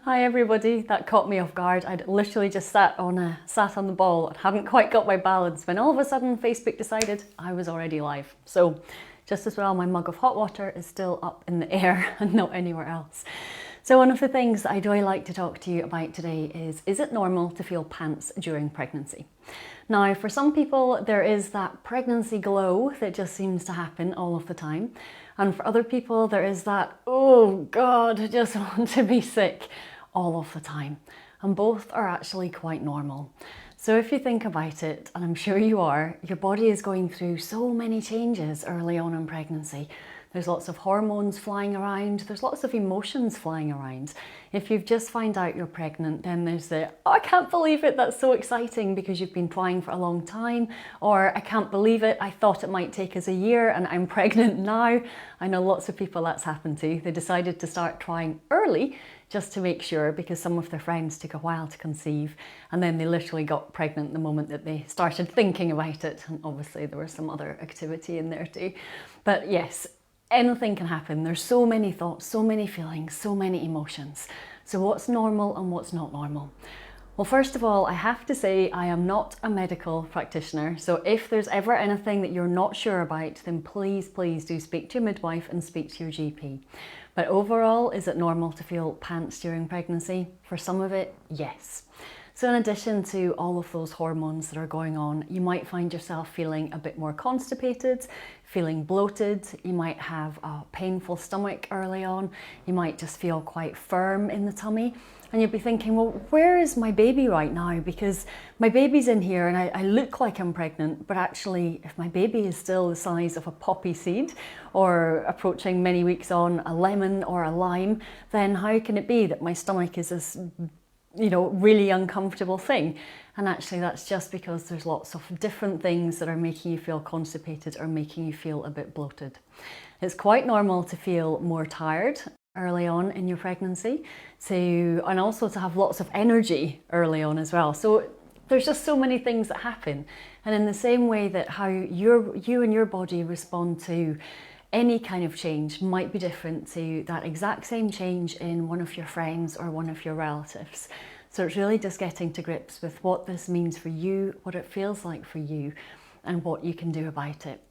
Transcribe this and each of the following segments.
Hi everybody, that caught me off guard. I'd literally just sat on the ball and hadn't quite got my balance when all of a sudden Facebook decided I was already live. So just as well, my mug of hot water is still up in the air and not anywhere else. So one of the things I'd really like to talk to you about today is it normal to feel pants during pregnancy? Now, for some people, there is that pregnancy glow that just seems to happen all of the time. And for other people, there is that, oh God, I just want to be sick all of the time. And both are actually quite normal. So if you think about it, and I'm sure you are, your body is going through so many changes early on in pregnancy. There's lots of hormones flying around, there's lots of emotions flying around. If you've just found out you're pregnant, then there's the, oh, I can't believe it, that's so exciting because you've been trying for a long time, or I can't believe it, I thought it might take us a year and I'm pregnant now. I know lots of people that's happened to. They decided to start trying early just to make sure because some of their friends took a while to conceive and then they literally got pregnant the moment that they started thinking about it. And obviously there was some other activity in there too. But yes, anything can happen. There's so many thoughts, so many feelings, so many emotions. So what's normal and what's not normal? Well, first of all, I have to say I am not a medical practitioner. So if there's ever anything that you're not sure about, then please do speak to your midwife and speak to your GP. But overall, is it normal to feel pants during pregnancy? For some of it, yes. So in addition to all of those hormones that are going on, you might find yourself feeling a bit more constipated, feeling bloated, you might have a painful stomach early on, you might just feel quite firm in the tummy, and you'll be thinking, well, where is my baby right now? Because my baby's in here and I look like I'm pregnant, but actually if my baby is still the size of a poppy seed or approaching many weeks on a lemon or a lime, then how can it be that my stomach is this really uncomfortable thing? And actually that's just because there's lots of different things that are making you feel constipated or making you feel a bit bloated. It's quite normal to feel more tired early on in your pregnancy, and also to have lots of energy early on as well. So there's just so many things that happen. And in the same way that how you and your body respond to any kind of change might be different to that exact same change in one of your friends or one of your relatives. So it's really just getting to grips with what this means for you, what it feels like for you, and what you can do about it.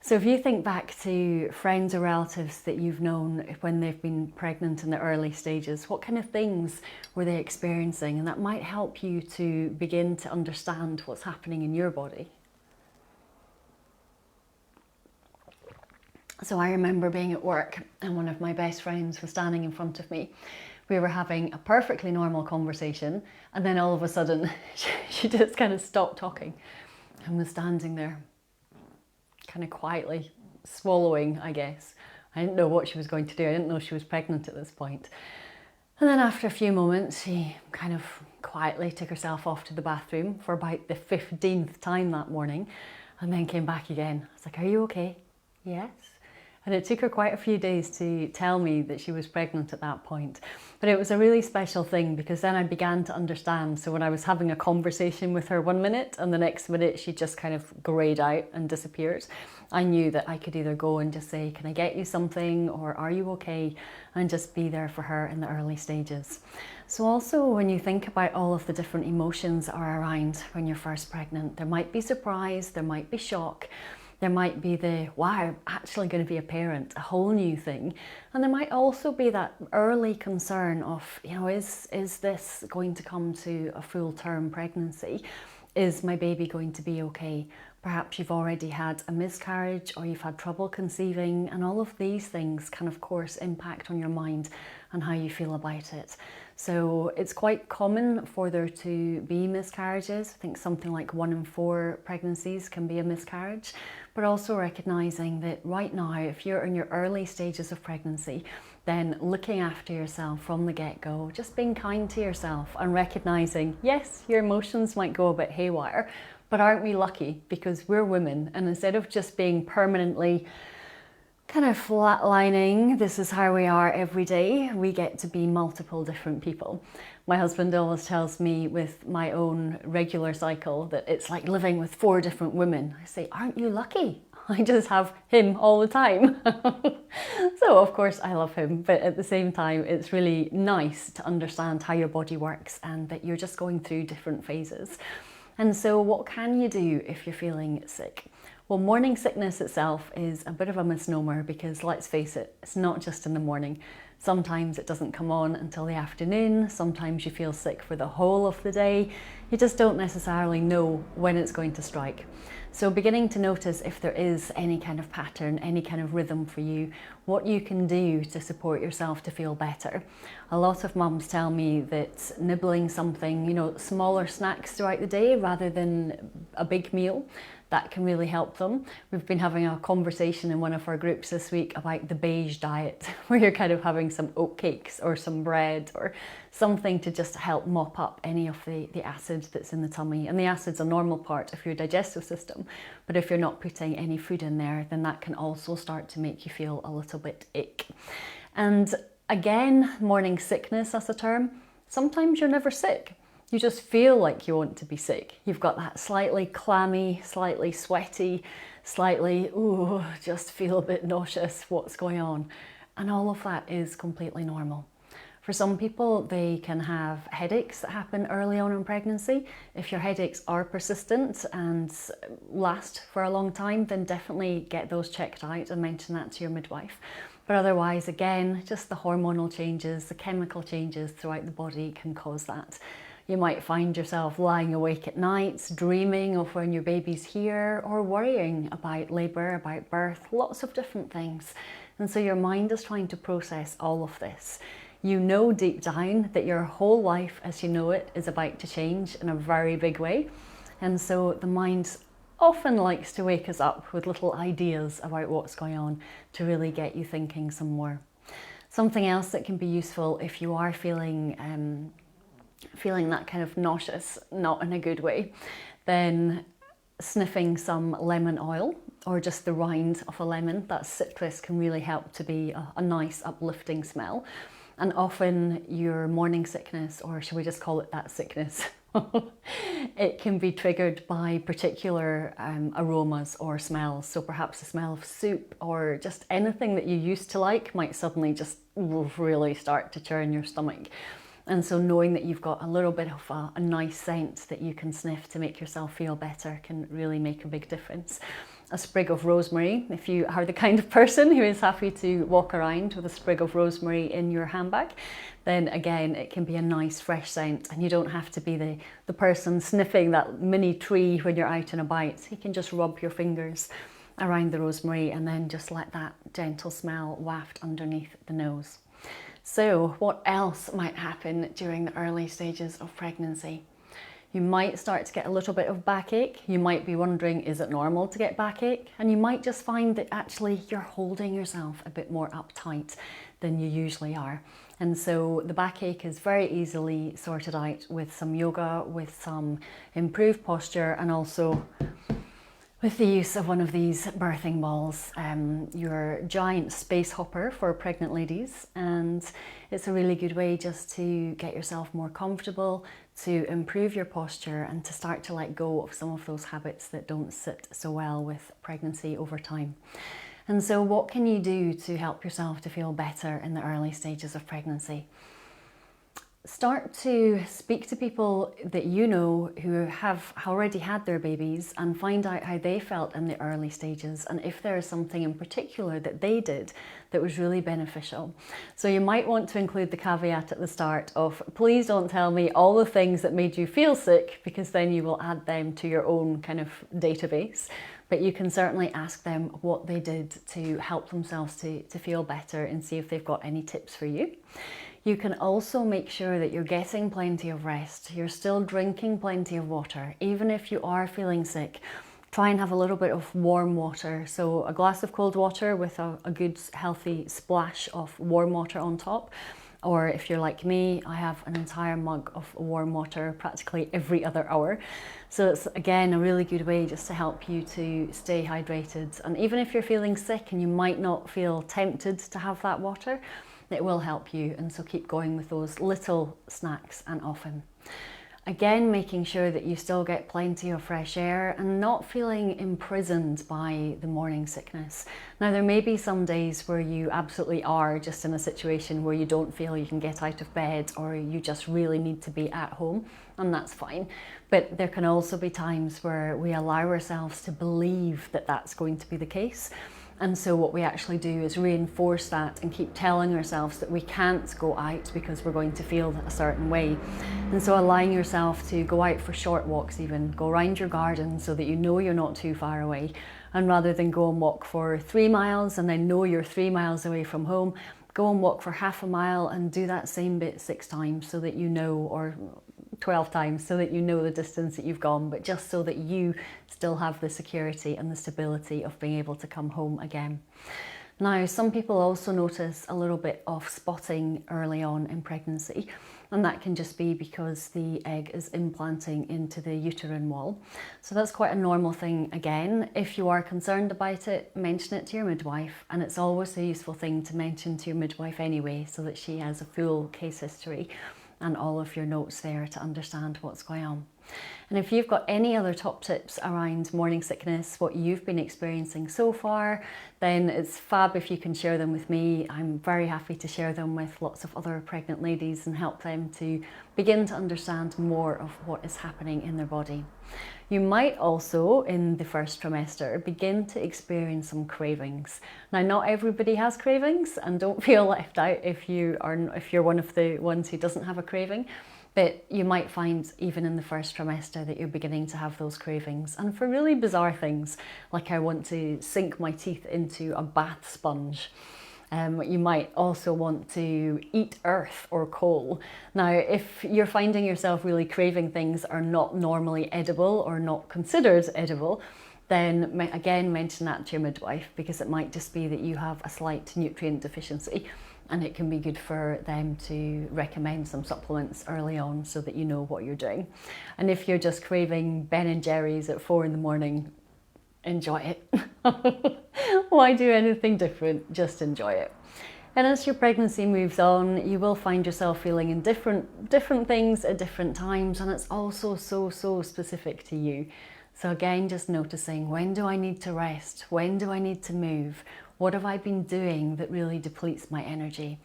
So if you think back to friends or relatives that you've known when they've been pregnant in the early stages, what kind of things were they experiencing? And that might help you to begin to understand what's happening in your body. So I remember being at work and one of my best friends was standing in front of me. We were having a perfectly normal conversation and then all of a sudden she just kind of stopped talking and was standing there kind of quietly swallowing, I guess. I didn't know what she was going to do. I didn't know she was pregnant at this point. And then after a few moments, she kind of quietly took herself off to the bathroom for about the 15th time that morning and then came back again. I was like, are you okay? Yes. And it took her quite a few days to tell me that she was pregnant at that point. But it was a really special thing because then I began to understand. So when I was having a conversation with her one minute and the next minute she just kind of greyed out and disappeared, I knew that I could either go and just say, can I get you something, or are you okay? And just be there for her in the early stages. So also when you think about all of the different emotions that are around when you're first pregnant, there might be surprise, there might be shock, there might be the, wow, I'm actually going to be a parent, a whole new thing. And there might also be that early concern of, is this going to come to a full-term pregnancy? Is my baby going to be okay? Perhaps you've already had a miscarriage or you've had trouble conceiving, and all of these things can of course impact on your mind and how you feel about it. So it's quite common for there to be miscarriages. I think something like 1 in 4 pregnancies can be a miscarriage, but also recognising that right now, if you're in your early stages of pregnancy, then looking after yourself from the get-go, just being kind to yourself and recognising, yes, your emotions might go a bit haywire, but aren't we lucky because we're women, and instead of just being permanently kind of flatlining, this is how we are every day, we get to be multiple different people. My husband always tells me with my own regular cycle that it's like living with 4 different women. I say, aren't you lucky? I just have him all the time. So of course I love him, but at the same time it's really nice to understand how your body works and that you're just going through different phases. And so what can you do if you're feeling sick? Well, morning sickness itself is a bit of a misnomer because let's face it, it's not just in the morning. Sometimes it doesn't come on until the afternoon. Sometimes you feel sick for the whole of the day. You just don't necessarily know when it's going to strike. So beginning to notice if there is any kind of pattern, any kind of rhythm for you, what you can do to support yourself to feel better. A lot of mums tell me that nibbling something, smaller snacks throughout the day rather than a big meal, that can really help them. We've been having a conversation in one of our groups this week about the beige diet, where you're kind of having some oatcakes or some bread or something to just help mop up any of the acid that's in the tummy. And the acid's a normal part of your digestive system, but if you're not putting any food in there, then that can also start to make you feel a little bit ick. And again, morning sickness as a term, sometimes you're never sick. You just feel like you want to be sick. You've got that slightly clammy, slightly sweaty, slightly, just feel a bit nauseous, what's going on? And all of that is completely normal. For some people, they can have headaches that happen early on in pregnancy. If your headaches are persistent and last for a long time, then definitely get those checked out and mention that to your midwife. But otherwise, again, just the hormonal changes, the chemical changes throughout the body can cause that. You might find yourself lying awake at night, dreaming of when your baby's here, or worrying about labour, about birth, lots of different things. And so your mind is trying to process all of this. You know deep down that your whole life as you know it is about to change in a very big way. And so the mind often likes to wake us up with little ideas about what's going on to really get you thinking some more. Something else that can be useful if you are feeling that kind of nauseous, not in a good way, then sniffing some lemon oil or just the rind of a lemon, that citrus, can really help to be a nice uplifting smell. And often your morning sickness, or should we just call it that sickness, it can be triggered by particular aromas or smells. So perhaps the smell of soup or just anything that you used to like might suddenly just really start to churn your stomach. And so knowing that you've got a little bit of a nice scent that you can sniff to make yourself feel better can really make a big difference. A sprig of rosemary, if you are the kind of person who is happy to walk around with a sprig of rosemary in your handbag, then again, it can be a nice fresh scent, and you don't have to be the person sniffing that mini tree when you're out and about. You can just rub your fingers around the rosemary and then just let that gentle smell waft underneath the nose. So what else might happen during the early stages of pregnancy? You might start to get a little bit of backache. You might be wondering, is it normal to get backache? And you might just find that actually you're holding yourself a bit more uptight than you usually are. And so the backache is very easily sorted out with some yoga, with some improved posture, and also with the use of one of these birthing balls, your giant space hopper for pregnant ladies. And it's a really good way just to get yourself more comfortable, to improve your posture, and to start to let go of some of those habits that don't sit so well with pregnancy over time. And so what can you do to help yourself to feel better in the early stages of pregnancy? Start to speak to people that you know who have already had their babies and find out how they felt in the early stages, and if there is something in particular that they did that was really beneficial. So you might want to include the caveat at the start of, please don't tell me all the things that made you feel sick, because then you will add them to your own kind of database. But you can certainly ask them what they did to help themselves to feel better and see if they've got any tips for you. You can also make sure that you're getting plenty of rest. You're still drinking plenty of water. Even if you are feeling sick, try and have a little bit of warm water. So a glass of cold water with a good healthy splash of warm water on top. Or if you're like me, I have an entire mug of warm water practically every other hour. So it's again a really good way just to help you to stay hydrated. And even if you're feeling sick and you might not feel tempted to have that water, it will help you. And so keep going with those little snacks and often. Again, making sure that you still get plenty of fresh air and not feeling imprisoned by the morning sickness. Now, there may be some days where you absolutely are just in a situation where you don't feel you can get out of bed, or you just really need to be at home, and that's fine. But there can also be times where we allow ourselves to believe that that's going to be the case. And so what we actually do is reinforce that and keep telling ourselves that we can't go out because we're going to feel a certain way. And so allowing yourself to go out for short walks, even go around your garden so that you know you're not too far away. And rather than go and walk for 3 miles and then know you're 3 miles away from home, go and walk for half a mile and do that same bit 6 times so that you know, or 12 times so that you know the distance that you've gone, but just so that you still have the security and the stability of being able to come home again. Now, some people also notice a little bit of spotting early on in pregnancy, and that can just be because the egg is implanting into the uterine wall. So that's quite a normal thing. Again, if you are concerned about it, mention it to your midwife, and it's always a useful thing to mention to your midwife anyway, so that she has a full case history and all of your notes there to understand what's going on. And if you've got any other top tips around morning sickness, what you've been experiencing so far, then it's fab if you can share them with me. I'm very happy to share them with lots of other pregnant ladies and help them to begin to understand more of what is happening in their body. You might also, in the first trimester, begin to experience some cravings. Now, not everybody has cravings, and don't feel left out if you're one of the ones who doesn't have a craving. But you might find even in the first trimester that you're beginning to have those cravings, and for really bizarre things, like I want to sink my teeth into a bath sponge. You might also want to eat earth or coal. Now, if you're finding yourself really craving things that are not normally edible or not considered edible, then again mention that to your midwife, because it might just be that you have a slight nutrient deficiency, and it can be good for them to recommend some supplements early on so that you know what you're doing. And if you're just craving Ben & Jerry's at 4 in the morning, enjoy it. Why do anything different? Just enjoy it. And as your pregnancy moves on, you will find yourself feeling in different things at different times, and it's also so specific to you. So again, just noticing, when do I need to rest? When do I need to move? What have I been doing that really depletes my energy?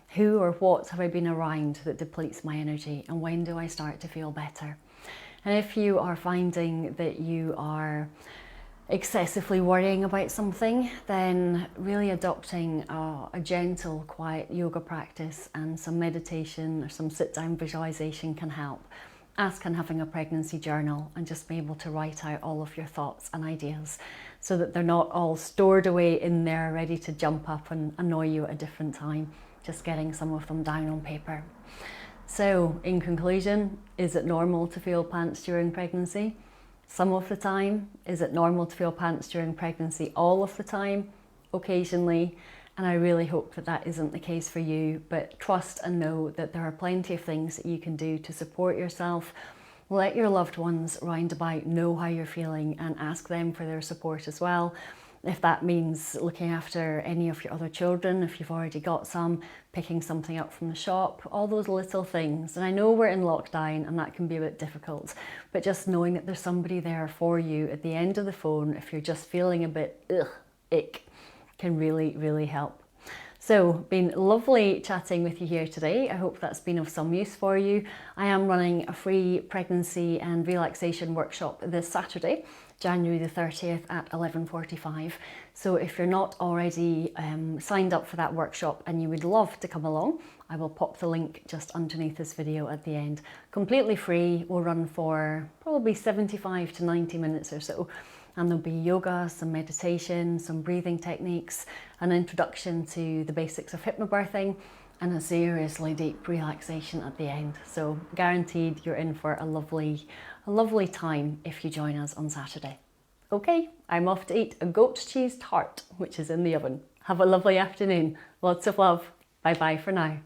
Who or what have I been around that depletes my energy? And when do I start to feel better? And if you are finding that you are excessively worrying about something, then really adopting a gentle, quiet yoga practice and some meditation or some sit-down visualization can help, as can having a pregnancy journal and just be able to write out all of your thoughts and ideas so that they're not all stored away in there ready to jump up and annoy you at a different time, just getting some of them down on paper. So in conclusion, is it normal to feel pants during pregnancy? Some of the time. Is it normal to feel pants during pregnancy all of the time? Occasionally. And I really hope that that isn't the case for you, but trust and know that there are plenty of things that you can do to support yourself. Let your loved ones round about know how you're feeling and ask them for their support as well. If that means looking after any of your other children, if you've already got some, picking something up from the shop, all those little things. And I know we're in lockdown and that can be a bit difficult, but just knowing that there's somebody there for you at the end of the phone, if you're just feeling a bit ick, can really help. So, been lovely chatting with you here today. I hope that's been of some use for you. I am running a free pregnancy and relaxation workshop this Saturday, January the 30th at 11:45. So if you're not already signed up for that workshop and you would love to come along, I will pop the link just underneath this video at the end. Completely free, will run for probably 75 to 90 minutes or so. And there'll be yoga, some meditation, some breathing techniques, an introduction to the basics of hypnobirthing, and a seriously deep relaxation at the end. So guaranteed you're in for a lovely time if you join us on Saturday. Okay, I'm off to eat a goat cheese tart, which is in the oven. Have a lovely afternoon. Lots of love. Bye bye for now.